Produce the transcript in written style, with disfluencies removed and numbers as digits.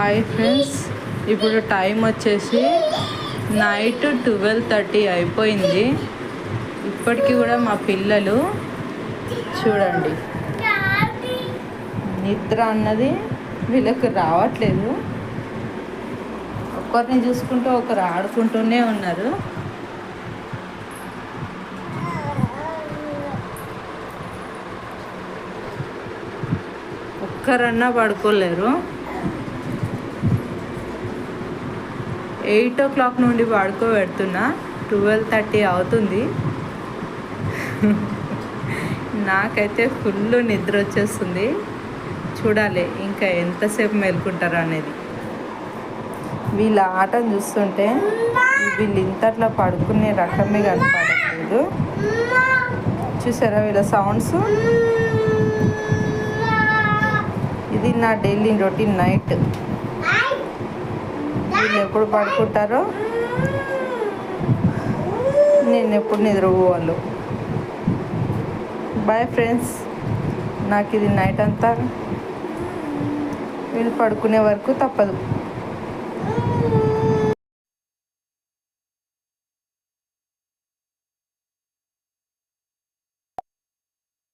Hi friends, ఇప్పుడు time వచ్చేసి night 12:30 అయిపోయింది. ఇప్పటికీ కూడా మా పిల్లలు చూడండి, నిద్ర అన్నది వీళ్ళకి రావట్లేదు. ఒకరిని చూసుకుంటూ ఒకరు ఆడుకుంటూనే ఉన్నారు. ఒక్కరన్నా పడుకోలేరు. 8 o'clock నుండి పడుకోబెడుతున్నా, 12:30 అవుతుంది. నాకైతే ఫుల్ నిద్ర వచ్చేస్తుంది. చూడాలి ఇంకా ఎంతసేపు మేల్కుంటారు అనేది. వీళ్ళ ఆటను చూస్తుంటే వీళ్ళు ఇంతట్లో పడుకునే రకమే కనపడట్లేదు. చూసారా వీళ్ళ సౌండ్స్? ఇది నా డైలీ రొటీన్ నైట్. వీళ్ళు ఎప్పుడు పడుకుంటారో, నేను ఎప్పుడు నిద్రపోవాలో. బాయ్ ఫ్రెండ్స్, నాకు ఇది నైట్ అంతా వీళ్ళు పడుకునే వరకు తప్పదు.